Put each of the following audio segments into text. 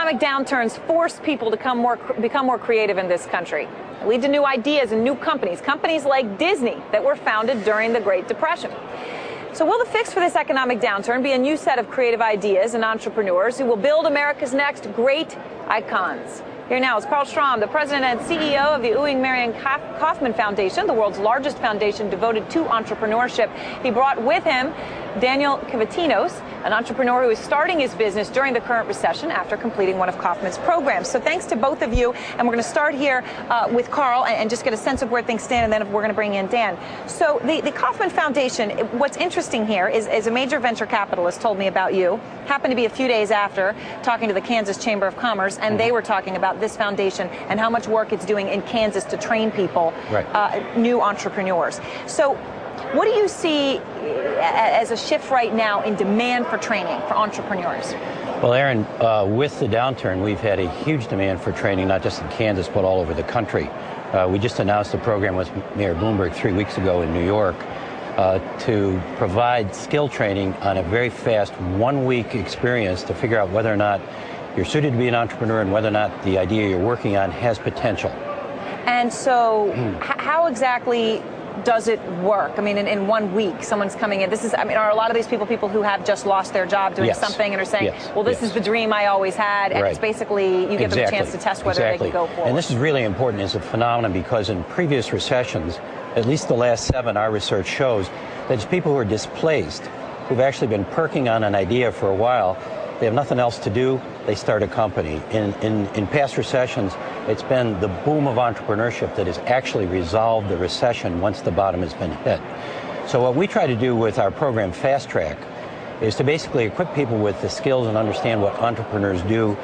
Economic downturns force people to become more creative in this country. They lead to new ideas and new companies like Disney that were founded during the Great Depression. So will the fix for this economic downturn be a new set of creative ideas and entrepreneurs who will build America's next great icons? Here now is Carl Schramm, the president and CEO of the Ewing Marion Kauffman Foundation, the world's largest foundation devoted to entrepreneurship. He brought with him Daniel Cavatinos, an entrepreneur who is starting his business during the current recession after completing one of Kauffman's programs. So thanks to both of you. And we're going to start here with Carl and just get a sense of where things stand, and then we're going to bring in Dan. So the Kauffman Foundation, what's interesting here is a major venture capitalist told me about you. Happened to be a few days after talking to the Kansas Chamber of Commerce, and they were talking about this foundation and how much work it's doing in Kansas to train people, new entrepreneurs. So what do you see as a shift right now in demand for training for entrepreneurs? Well, Erin, with the downturn, we've had a huge demand for training, not just in Kansas, but all over the country. We just announced a program with Mayor Bloomberg 3 weeks ago in New York to provide skill training on a very fast 1-week experience to figure out whether or not you're suited to be an entrepreneur and whether or not the idea you're working on has potential. And so how exactly does it work? I mean, in 1 week, someone's coming in. Are a lot of these people who have just lost their job doing something and are saying, well, this is the dream I always had, and it's basically, you give them a chance to test whether they can go forward. And this is really important as a phenomenon because in previous recessions, at least the last 7, our research shows that it's people who are displaced, who've actually been perking on an idea for a while. They have nothing else to do, they start a company. In past recessions, it's been the boom of entrepreneurship that has actually resolved the recession once the bottom has been hit. So what we try to do with our program Fast Track is to basically equip people with the skills and understand what entrepreneurs do,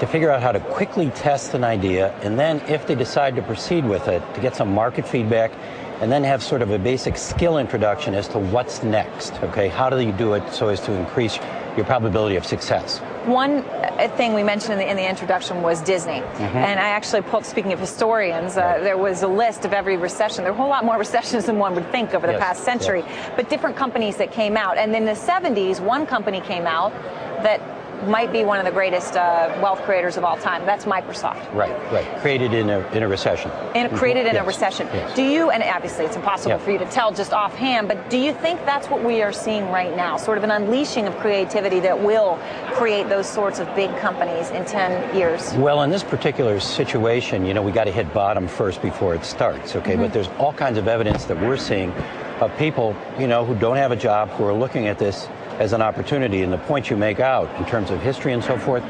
to figure out how to quickly test an idea, and then if they decide to proceed with it, to get some market feedback, and then have sort of a basic skill introduction as to what's next, okay? How do you do it so as to increase your probability of success? One thing we mentioned in the introduction was Disney. And I actually pulled, speaking of historians, there was a list of every recession. There were a whole lot more recessions than one would think over the past century, but different companies that came out. And in the 70s, one company came out that might be one of the greatest wealth creators of all time. That's Microsoft. Right. Created in a recession. Created in a recession. Do you, and obviously it's impossible for you to tell just offhand, but do you think that's what we are seeing right now? Sort of an unleashing of creativity that will create those sorts of big companies in 10 years? Well, in this particular situation, we got to hit bottom first before it starts, okay? But there's all kinds of evidence that we're seeing of people, who don't have a job, who are looking at this as an opportunity. And the point you make out in terms of history and so forth,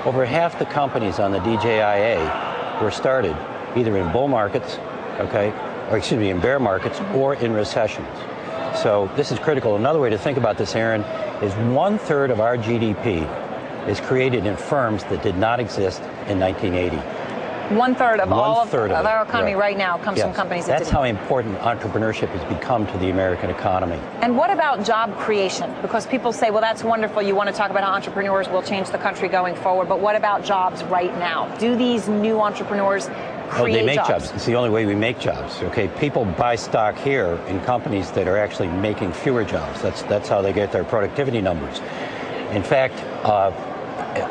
over half the companies on the DJIA were started either in bull markets, in bear markets or in recessions. So this is critical. Another way to think about this, Erin, is 1/3 of our GDP is created in firms that did not exist in 1980. 1/3 of all of our economy right now comes from companies that That's how important entrepreneurship has become to the American economy. And what about job creation? Because people say, well, that's wonderful. You want to talk about how entrepreneurs will change the country going forward. But what about jobs right now? Do these new entrepreneurs create they make jobs? It's the only way we make jobs. Okay, people buy stock here in companies that are actually making fewer jobs. That's how they get their productivity numbers. In fact,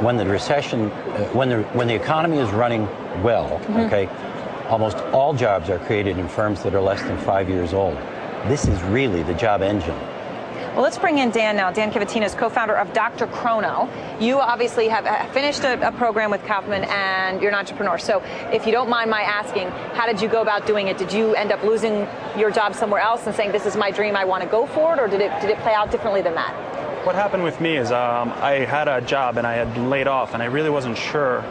when the recession, when the economy is running well, almost all jobs are created in firms that are less than 5 years old. This is really the job engine. Well, let's bring in Dan now. Dan Cavatinos, co-founder of drchrono. You obviously have finished a program with Kauffman, and you're an entrepreneur. So if you don't mind my asking, how did you go about doing it? Did you end up losing your job somewhere else and saying, this is my dream, I want to go for it? Or did it play out differently than that? What happened with me is I had a job and I had been laid off, and I really wasn't sure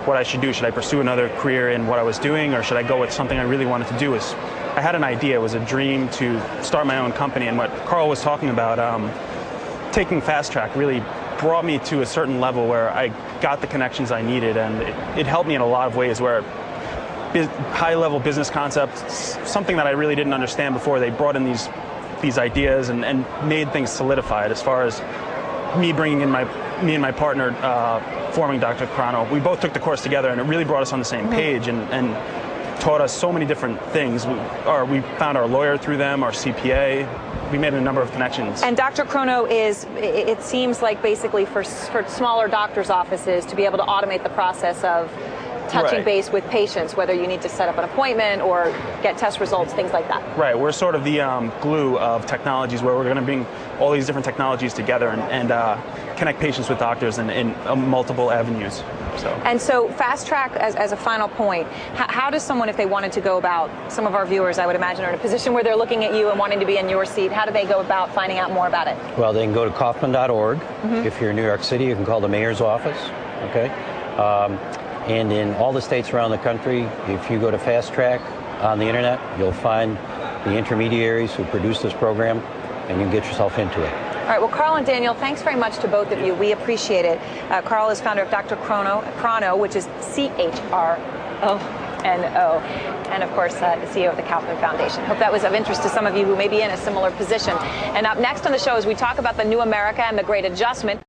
what I should do. Should I pursue another career in what I was doing, or should I go with something I really wanted to do? I had an idea. It was a dream to start my own company, and what Carl was talking about, taking Fast Track really brought me to a certain level where I got the connections I needed, and it helped me in a lot of ways where high-level business concepts, something that I really didn't understand before, they brought in these ideas and made things solidified. As far as me and my partner forming drchrono, we both took the course together, and it really brought us on the same page. And taught us so many different things. We found our lawyer through them, our CPA. We made a number of connections. And drchrono is, it seems like basically for smaller doctors' offices to be able to automate the process of touching base with patients, whether you need to set up an appointment or get test results, things like that. Right. We're sort of the glue of technologies, where we're going to bring all these different technologies together and connect patients with doctors in multiple avenues. And so Fast Track, as a final point, how does someone, if they wanted to go about, some of our viewers, I would imagine, are in a position where they're looking at you and wanting to be in your seat, how do they go about finding out more about it? Well, they can go to Kaufman.org. If you're in New York City, you can call the mayor's office. Okay. And in all the states around the country, if you go to Fast Track on the internet, you'll find the intermediaries who produce this program, and you can get yourself into it. All right, well, Carl and Daniel, thanks very much to both of you. We appreciate it. Carl is founder of drchrono, which is CHRONO, and of course, the CEO of the Kaufman Foundation. Hope that was of interest to some of you who may be in a similar position. And up next on the show, as we talk about the new America and the Great Adjustment.